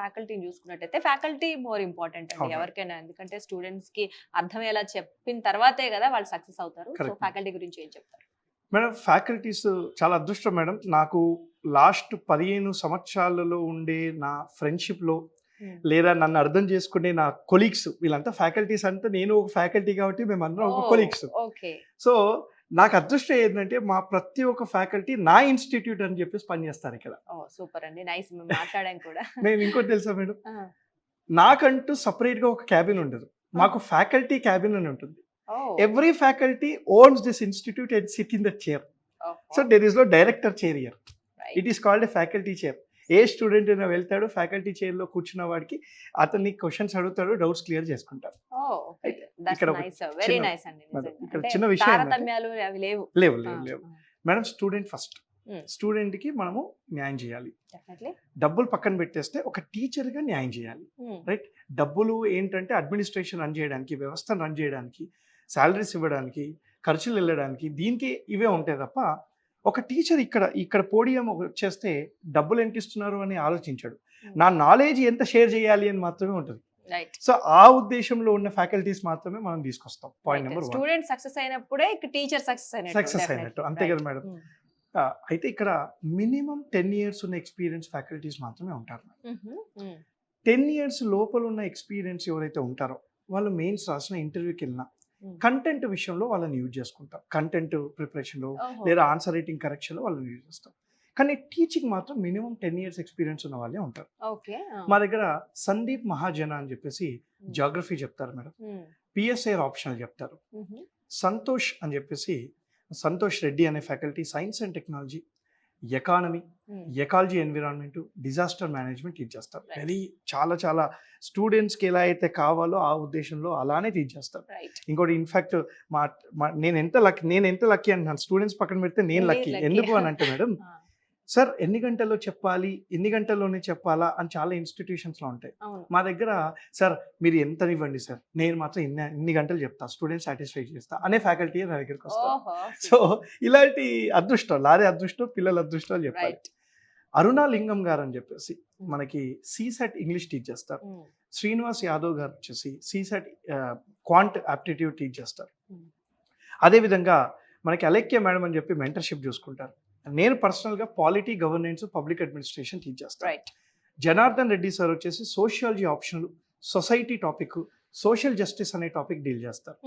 ఫ్యాకల్టీని చూసుకున్నట్టయితే faculty more important అండి అవును. ఎవరికైనా. ఎందుకంటే స్టూడెంట్స్ కి అర్థమయ్యేలా చెప్పిన తర్వాతే కదా వాళ్ళు సక్సెస్ అవుతారు. So correct. ఫ్యాకల్టీ గురించి ఏం చెప్తారు? మేడం ఫ్యాకల్టీస్ చాలా అదృష్టం మేడం. నాకు లాస్ట్ 15 సంవత్సరాలలో ఉండే నా ఫ్రెండ్‌షిప్‌లో లేదా నన్ను అర్థం చేసుకునే నా కొలీగ్స్ వీళ్ళంతా ఫ్యాకల్టీస్ అంతా నేను ఒక ఫ్యాకల్టీ కాబట్టి మేమందరం ఒక కొలీగ్స్. ఓకే. సో, నాకు అదృష్టం ఏంటంటే మా ప్రతి ఒక్క ఫ్యాకల్టీ నా ఇన్‌స్టిట్యూట్ అని చెప్పేసి పనిచేస్తారు ఇక్కడ. ఓహ్! సూపర్ అండి. నైస్ మేము మాట్లాడాం కూడా. నేను ఇంకోటి తెలుసా మేడం? ఆ! నాకంటూ సెపరేట్‌గా ఒక క్యాబిన్ ఉండదు. మాకు ఫ్యాకల్టీ క్యాబిన్ అని ఉంటుంది. Oh! Every faculty owns this institute and sit in that chair. So, there is no director chair here. It is called a faculty chair. ఏ స్టూడెంట్ అయినా వెళ్తాడు ఫ్యాకల్టీ చైర్‌లో కూర్చున్న వాడికి అతన్ని క్వెషన్స్ అడుగుతాడు, డౌట్స్ క్లియర్ చేసుకుంటారు. ఓహ్! ఓకే. అయితే దట్స్ ఇక్కడ ఒక నైస్. వెరీ చిన్న- నైస్ అండి. మేడం, నిజంగా. ఇక్కడ అంటే చిన్న విషయం ఏంటంటే- తారతమ్యాలు అవి లేవు. లేవు, ఆ, లేవు, లేవు. ఆ. Madam student first. Hmm. స్టూడెంట్‌కి మనము న్యాయం చేయాలి. డెఫినెట్లీ. డబ్బులు పక్కన పెట్టేస్తే ఒక టీచర్‌గా న్యాయం చేయాలి. రైట్? డబ్బులు ఏంటంటే అడ్మినిస్ట్రేషన్ రన్ చేయడానికి, వ్యవస్థను రన్ చేయడానికి, సాలరీస్ ఇవ్వడానికి, ఖర్చులు వెళ్ళడానికి దీనికి ఇవే ఉంటాయి తప్ప ఒక టీచర్ ఇక్కడ పోడియం వచ్చేస్తే డబ్బులు ఎంత ఇస్తున్నారు అని ఆలోచించాడు. నా నాలెడ్జ్ ఎంత షేర్ చేయాలి అని మాత్రమే ఉంటుంది. రైట్. సో ఆ ఉద్దేశంలో ఉన్న ఫ్యాకల్టీస్ మాత్రమే మనం తీసుకొస్తాం. పాయింట్ నెంబర్ 1 స్టూడెంట్ సక్సెస్ అయినప్పుడే టీచర్ సక్సెస్ అయినట్టు. సక్సెస్ అయినట్టు అంతే కదా మేడం. అయితే ఇక్కడ మినిమం 10 ఇయర్స్ ఉన్న ఎక్స్పీరియన్స్ ఫ్యాకల్టీస్ మాత్రమే ఉంటారు. 10 ఇయర్స్ లోపల ఉన్న ఎక్స్పీరియన్స్ ఎవరైతే ఉంటారో వాళ్ళు మెయిన్స్ రాసిన ఇంటర్వ్యూకి వెళ్ళినా కంటెంట్ విషయంలో వాళ్ళని యూజ్ చేసుకుంటాం. కంటెంట్ ప్రిపరేషన్లో లేదా ఆన్సర్ రైటింగ్ కరెక్షన్లో వాళ్ళని యూజ్ చేస్తాం. కానీ టీచింగ్ మాత్రం మినిమం 10 ఇయర్స్ ఎక్స్పీరియన్స్ ఉన్న వాళ్ళే ఉంటారు. ఓకే. మా దగ్గర సందీప్ మహాజన అని చెప్పేసి జాగ్రఫీ చెప్తారు మేడం. పిఎస్ఐ ఆప్షనల్ చెప్తారు. సంతోష్ అని చెప్పేసి సంతోష్ రెడ్డి అనే faculty science and technology, economy, ecology, environment, disaster management teach చేస్తారు. వెరీ చాలా స్టూడెంట్స్కి ఎలా అయితే కావాలో ఆ ఉద్దేశంలో అలానే టీచ్ చేస్తారు. ఇంకోటి ఇన్ఫాక్ట్ నేను ఎంత లక్కీ అంటున్నాను, స్టూడెంట్స్ పక్కన పెడితే నేను లక్కీ. ఎందుకు అని అంటే మేడం సార్ ఎన్ని గంటల్లో చెప్పాలి, ఎన్ని గంటల్లోనే చెప్పాలా అని చాలా ఇన్స్టిట్యూషన్స్లో ఉంటాయి. మా దగ్గర సార్ మీరు ఎంత ఇవ్వండి సార్, నేను మాత్రం ఇన్ని గంటలు చెప్తా, స్టూడెంట్ సాటిస్ఫై చేస్తా అనే ఫ్యాకల్టీ నా దగ్గరికి వస్తారు. సో ఇలాంటి అదృష్టం, లారే అదృష్టం, పిల్లల అదృష్టాలు చెప్పాలి. అరుణా లింగం గారు అని చెప్పేసి మనకి సీసెట్ ఇంగ్లీష్ టీచ్ చేస్తారు. శ్రీనివాస్ యాదవ్ గారు వచ్చేసి సీసెట్ క్వాంట్ ఆప్టిట్యూడ్ టీచ్ చేస్తారు. అదేవిధంగా మనకి అలెక్య మేడం అని చెప్పి మెంటర్షిప్ చూసుకుంటారు. నేను పర్సనల్గా polity, governance, public administration teach చేస్తాను. జనార్దన్ రెడ్డి సార్ వచ్చేసి sociology optional, society topic, social justice అనే టాపిక్ డీల్ చేస్తారు.